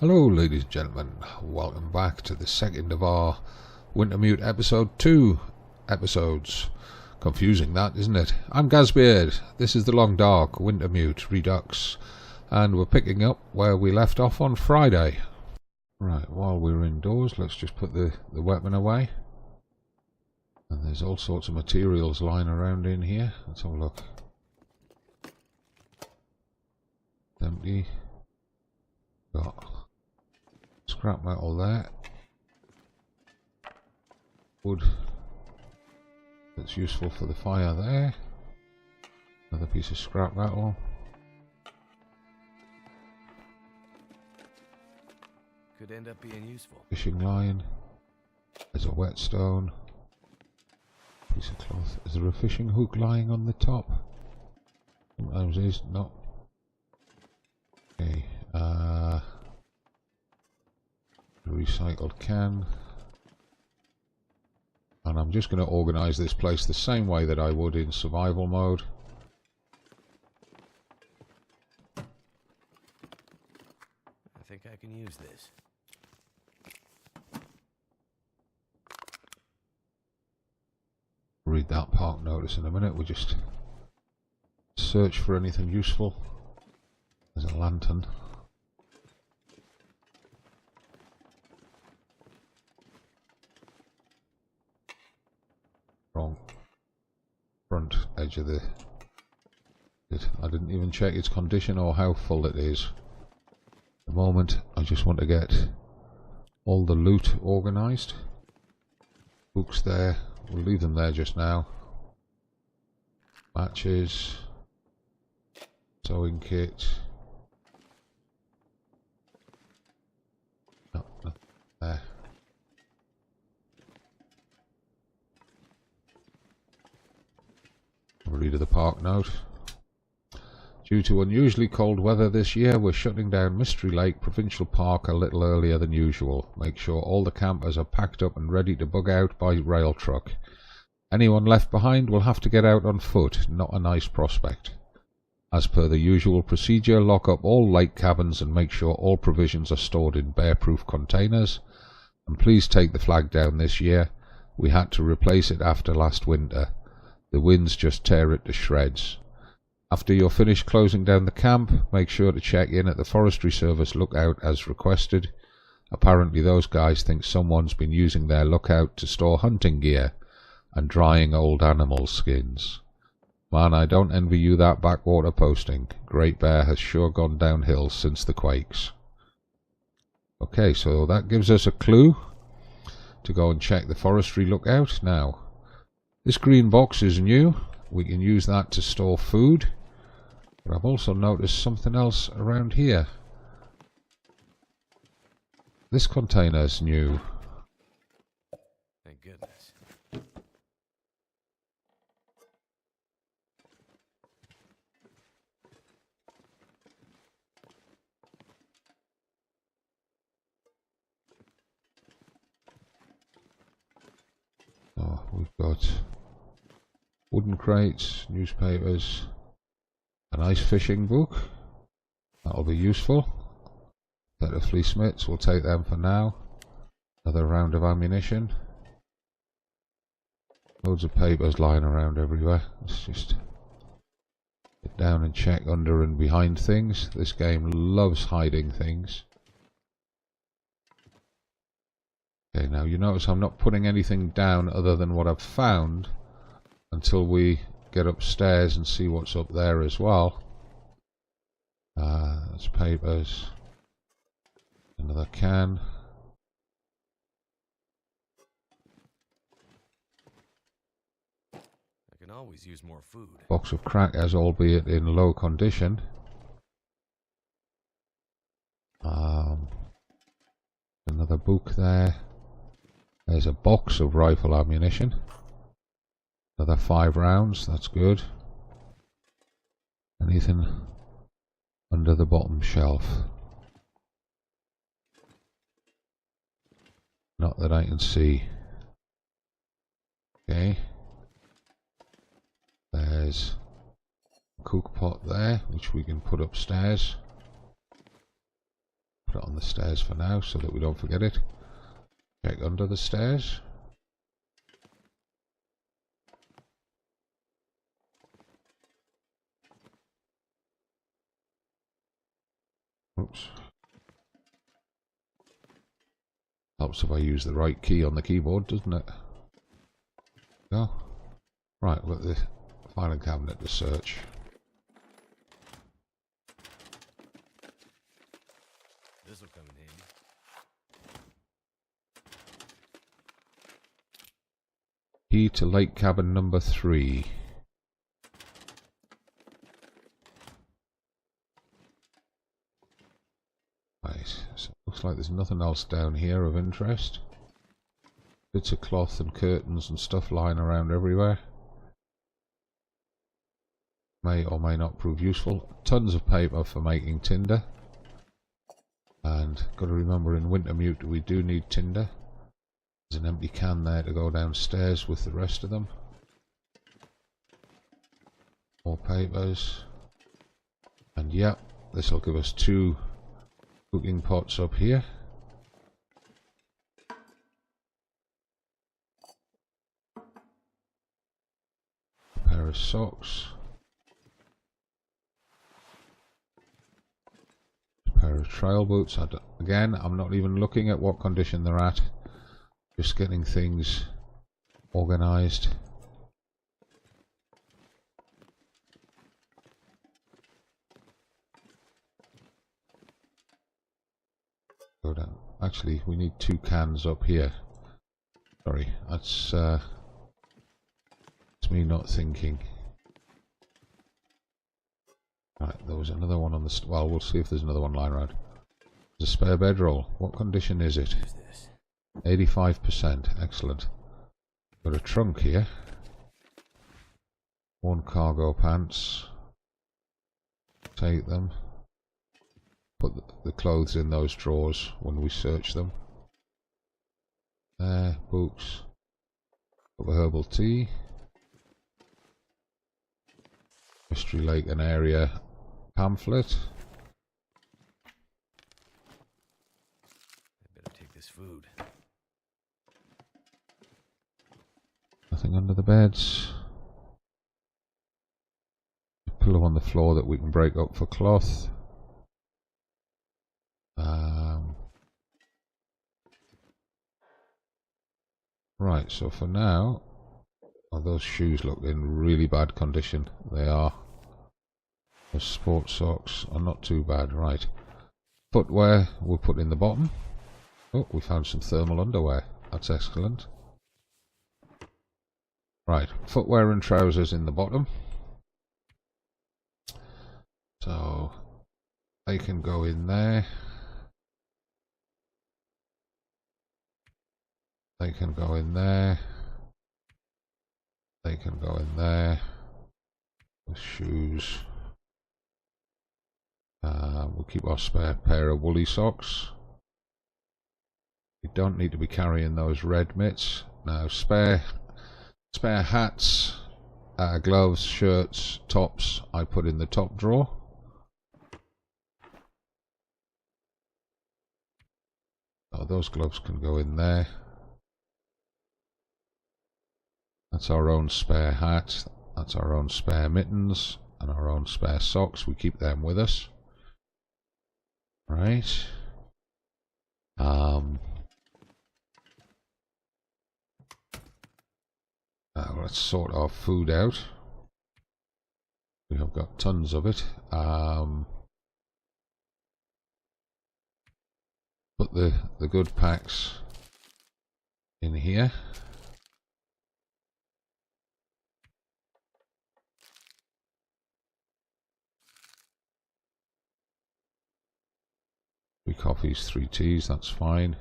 Hello ladies and gentlemen, welcome back to the second of our Wintermute episode 2 episodes. Confusing that, isn't it? I'm Gazbeard, this is the Long Dark Wintermute Redux, and we're picking up where we left off on Friday. Right, while we're indoors, let's just put the weapon away. And there's all sorts of materials lying around in here. Let's have a look. Empty. Got scrap metal there. Wood that's useful for the fire there. Another piece of scrap metal. Could end up being useful. Fishing line. There's a whetstone. Piece of cloth. Is there a fishing hook lying on the top? Sometimes is not. Okay. Recycled can. And I'm just going to organise this place the same way that I would in survival mode. I think I can use this. Read that park notice in a minute. We'll just search for anything useful. There's a lantern. Wrong front edge of the... I didn't even check its condition or how full it is. At the moment I just want to get all the loot organised. Books there. We'll leave them there just now. Matches. Sewing kit. No, there. Read of the park note. Due to unusually cold weather this year, we're shutting down Mystery Lake Provincial Park a little earlier than usual. Make sure all the campers are packed up and ready to bug out by rail truck. Anyone left behind will have to get out on foot, not a nice prospect. As per the usual procedure, lock up all lake cabins and make sure all provisions are stored in bear-proof containers. And please take the flag down this year. We had to replace it after last winter. The winds just tear it to shreds. After you're finished closing down the camp, make sure to check in at the Forestry Service lookout as requested. Apparently those guys think someone's been using their lookout to store hunting gear and drying old animal skins. Man, I don't envy you that backwater posting. Great Bear has sure gone downhill since the quakes. Okay, so that gives us a clue to go and check the forestry lookout. Now, this green box is new. We can use that to store food. But I've also noticed something else around here. This container's new. Thank goodness. Oh, we've got wooden crates, newspapers, a nice fishing book. That'll be useful. Set of fleece mitts, we'll take them for now. Another round of ammunition. Loads of papers lying around everywhere. Let's just get down and check under and behind things. This game loves hiding things. Okay, now you notice I'm not putting anything down other than what I've found until we get upstairs and see what's up there as well. That's papers. Another can. I can always use more food. Box of crackers, albeit in low condition. Another book there. There's a box of rifle ammunition. Another 5 rounds, that's good. Anything under the bottom shelf? Not that I can see. Okay. There's a cook pot there, which we can put upstairs. Put it on the stairs for now so that we don't forget it. Check under the stairs. Oops. Helps if I use the right key on the keyboard, doesn't it? Go. Right, we've got the filing cabinet to search. This will come in handy. Key to lake cabin number 3. Right, so it looks like there's nothing else down here of interest. Bits of cloth and curtains and stuff lying around everywhere. May or may not prove useful. Tons of paper for making tinder. And got to remember, in Wintermute we do need tinder. There's an empty can there to go downstairs with the rest of them. More papers. And yep, this will give us 2 cooking pots up here. A pair of socks. A pair of trail boots. Again, I'm not even looking at what condition they're at. Just getting things organized. Go down. Actually, we need 2 cans up here. Sorry, that's me not thinking. Right, there was another one on the... well, we'll see if there's another one lying around. There's a spare bedroll. What condition is it? 85%. Excellent. Got a trunk here. 1 cargo pants. Take them. Put the clothes in those drawers when we search them. There, books. Got a herbal tea. Mystery Lake and Area pamphlet. I better take this food. Nothing under the beds. A pillow on the floor that we can break up for cloth. Right, so for now, those shoes look in really bad condition. They are. The sports socks are not too bad. Right, footwear we'll put in the bottom. Oh, we found some thermal underwear. That's excellent. Right, footwear and trousers in the bottom. So they can go in there. They can go in there. They can go in there. The shoes. We'll keep our spare pair of woolly socks. We don't need to be carrying those red mitts. Now, spare hats, gloves, shirts, tops, I put in the top drawer. Oh, those gloves can go in there. That's our own spare hat, that's our own spare mittens, and our own spare socks. We keep them with us. Right. Now let's sort our food out. We have got tons of it. Put the good packs in here. Three coffees, 3 teas, that's fine.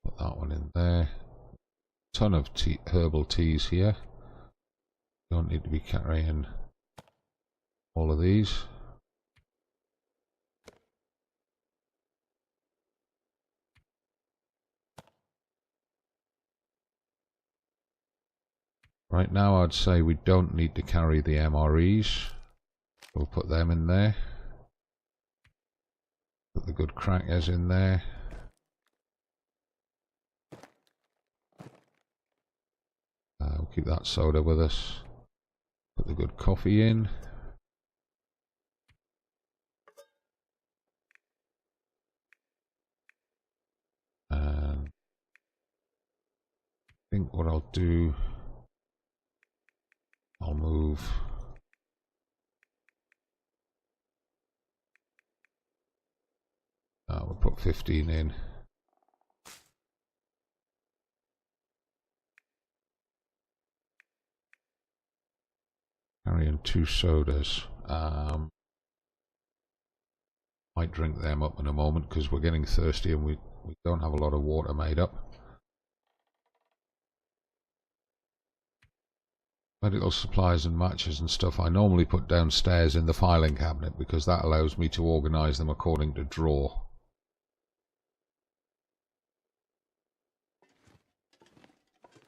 Put that one in there. Ton of herbal teas here. Don't need to be carrying all of these. Right now I'd say we don't need to carry the MREs. We'll put them in there. Put the good crackers in there. We'll keep that soda with us. Put the good coffee in. And I think what I'll do, I'll move we'll put 15 in. Carrying 2 sodas. Might drink them up in a moment because we're getting thirsty and we don't have a lot of water made up. Medical supplies and matches and stuff I normally put downstairs in the filing cabinet because that allows me to organise them according to drawer.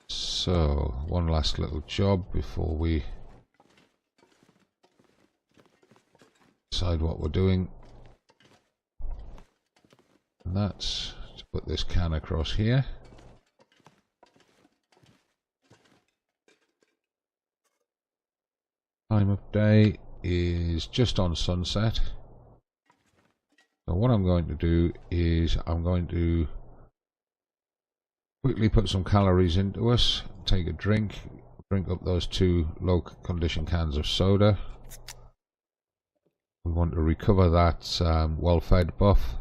So, one last little job before we decide what we're doing. And that's to put this can across here. Time of day is just on sunset. So what I'm going to do is I'm going to quickly put some calories into us, take a drink up those 2 low condition cans of soda. We want to recover that well-fed buff.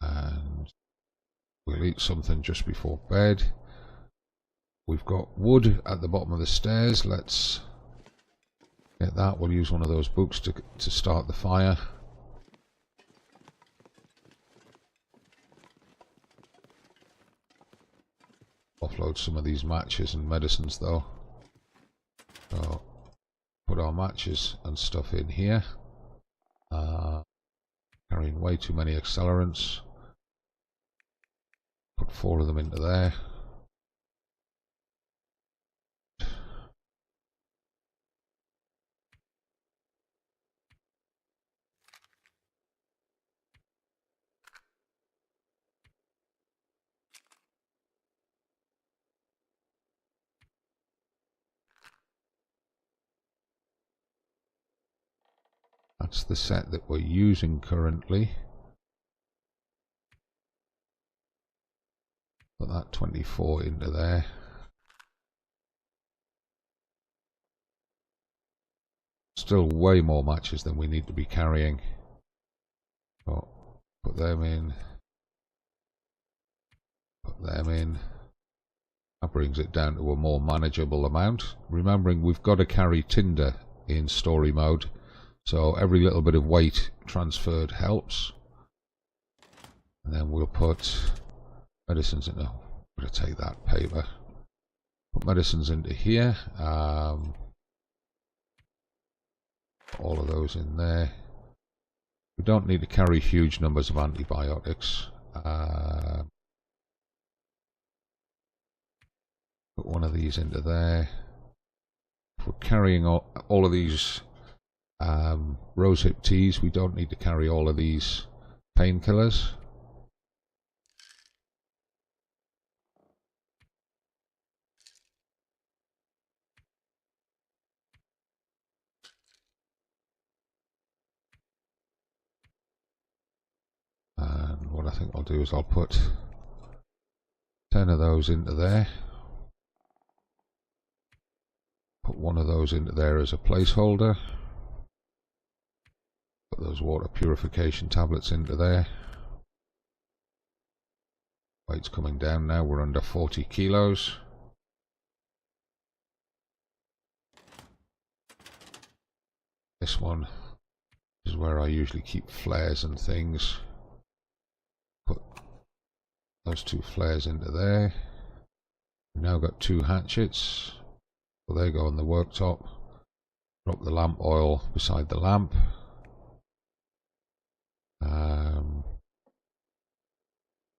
And we'll eat something just before bed. We've got wood at the bottom of the stairs. Let's get that. We'll use one of those books to start the fire. Offload some of these matches and medicines though. So put our matches and stuff in here. Carrying way too many accelerants. Put 4 of them into there. That's the set that we're using currently. Put that 24 into there. Still way more matches than we need to be carrying. So put them in. Put them in. That brings it down to a more manageable amount. Remembering we've got to carry tinder in story mode. So every little bit of weight transferred helps. And then we'll put medicines in. Oh, I'm going to take that paper. Put medicines into here. All of those in there. We don't need to carry huge numbers of antibiotics. Put one of these into there. If we're carrying all of these rosehip teas, we don't need to carry all of these painkillers. And what I think I'll do is I'll put 10 of those into there. Put one of those into there as a placeholder. Put those water purification tablets into there. Weight's coming down now, we're under 40 kilos. This one is where I usually keep flares and things. Put those 2 flares into there. We've now got 2 hatchets. So they go on the worktop. Drop the lamp oil beside the lamp.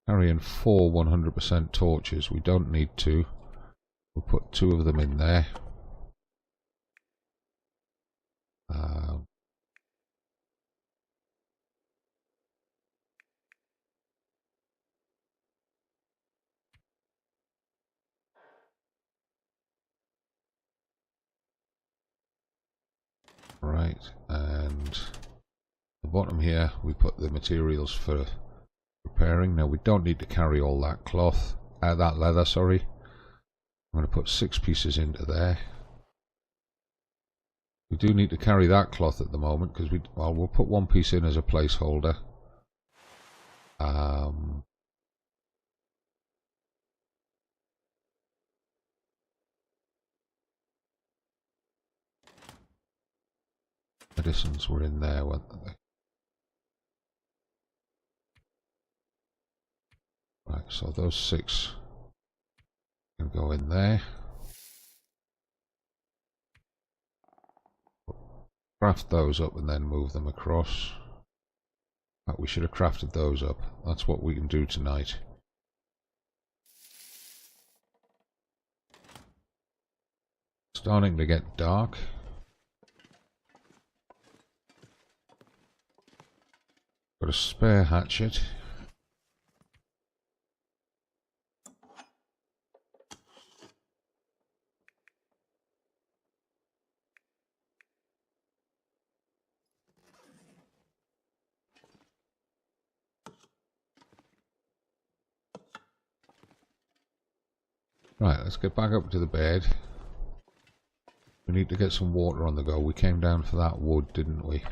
Carrying 4 100% torches. We don't need 2. We'll put 2 of them in there. Right, and the bottom here we put the materials for preparing. Now we don't need to carry all that cloth, that leather, sorry. I'm going to put 6 pieces into there. We do need to carry that cloth at the moment because we'll put 1 piece in as a placeholder. Medicines were in there, weren't they? Right, so those 6 can go in there. Craft those up and then move them across. Right, we should have crafted those up. That's what we can do tonight. Starting to get dark. Got a spare hatchet. Right, let's get back up to the bed. We need to get some water on the go. We came down for that wood, didn't we?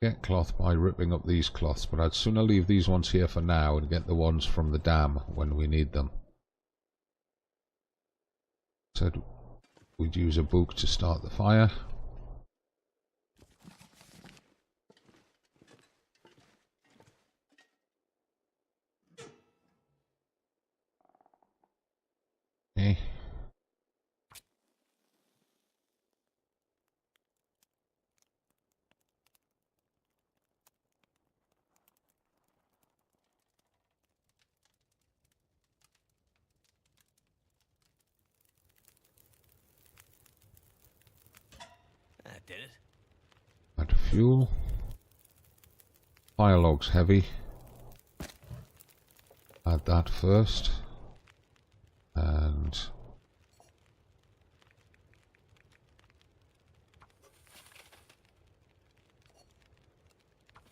Get cloth by ripping up these cloths, but I'd sooner leave these ones here for now and get the ones from the dam when we need them. Said we'd use a book to start the fire. Okay. That did it. Add fuel. Fire log's heavy. Add that first. And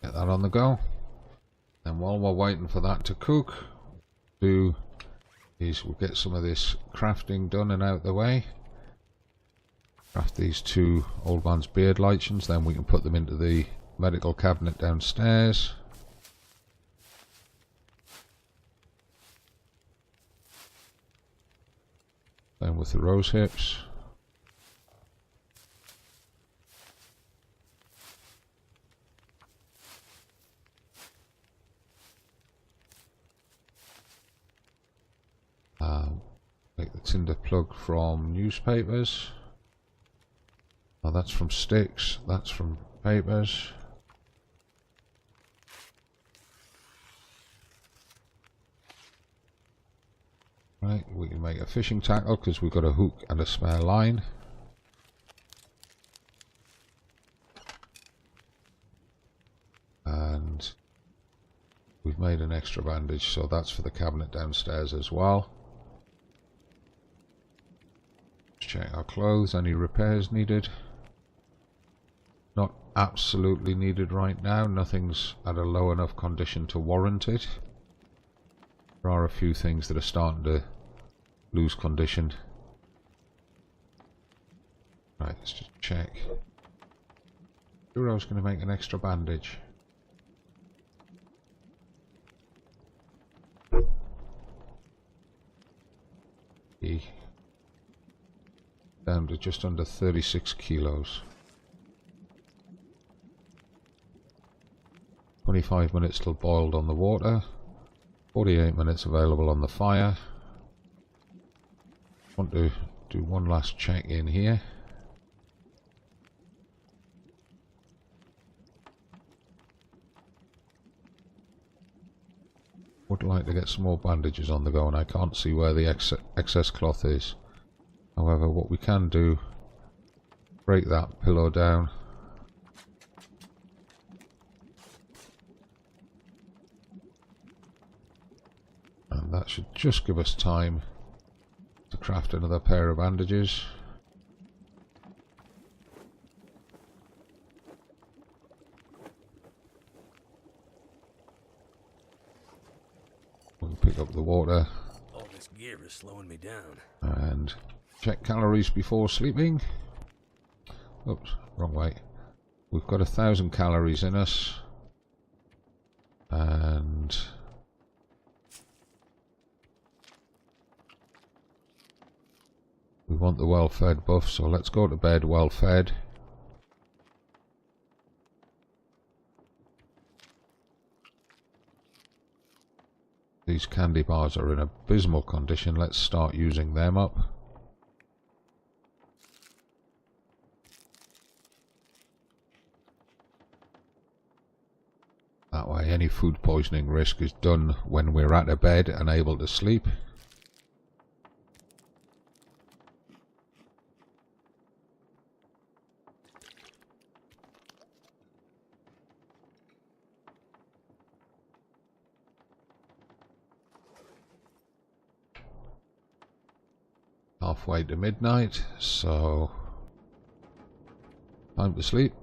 get that on the go. And while we're waiting for that to cook, we'll get some of this crafting done and out the way. Craft these 2 old man's beard lichens, then we can put them into the medical cabinet downstairs. Then with the rose hips. Make the tinder plug from newspapers. Oh, that's from sticks, that's from papers. Right, we can make a fishing tackle because we've got a hook and a spare line. And we've made an extra bandage, so that's for the cabinet downstairs as well. Let's check our clothes, any repairs needed? Not absolutely needed right now, nothing's at a low enough condition to warrant it. There are a few things that are starting to lose condition. Right, let's just check. Sure, I was going to make an extra bandage. Down to just under 36 kilos. 25 minutes till boiled on the water. 48 minutes available on the fire. Want to do one last check in here. Would like to get some more bandages on the go, and I can't see where the excess cloth is. However, what we can do, break that pillow down. That should just give us time to craft another pair of bandages. We'll pick up the water. All this gear is slowing me down. And check calories before sleeping. Oops, wrong way. We've got 1,000 calories in us. And we want the well-fed buff, so let's go to bed well-fed. These candy bars are in abysmal condition. Let's start using them up. That way any food poisoning risk is done when we're at a bed and able to sleep. Halfway to midnight, so time to sleep,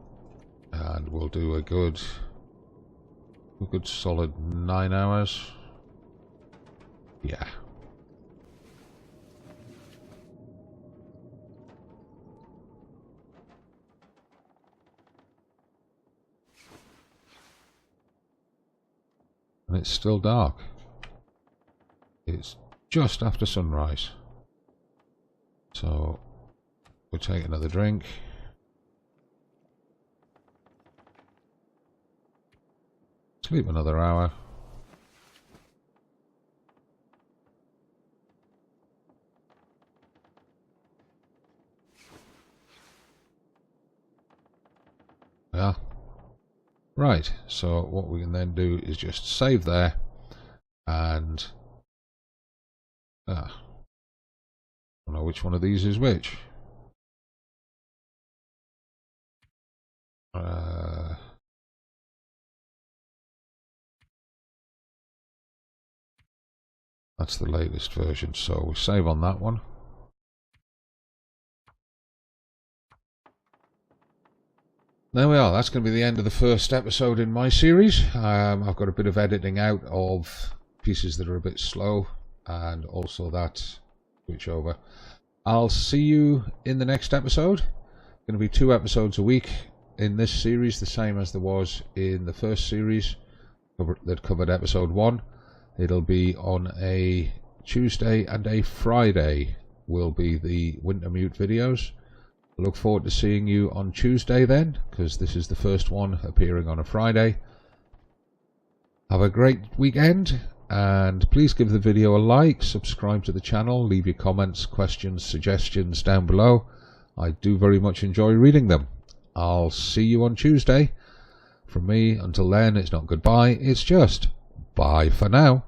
and we'll do a good solid 9 hours. Yeah. And it's still dark. It's just after sunrise. So we'll take another drink. Sleep another hour. Yeah. Right, so what we can then do is just save there and I don't know which one of these is which. That's the latest version, so we save on that one. There we are, that's going to be the end of the first episode in my series. I've got a bit of editing out of pieces that are a bit slow, and also that switch over. I'll see you in the next episode. Going to be 2 episodes a week in this series, the same as there was in the first series that covered episode 1. It'll be on a Tuesday and a Friday will be the Wintermute videos. I look forward to seeing you on Tuesday then, because this is the first one appearing on a Friday. Have a great weekend, and please give the video a like, subscribe to the channel, leave your comments, questions, suggestions down below. I do very much enjoy reading them. I'll see you on Tuesday. From me, until then, it's not goodbye, it's just bye for now.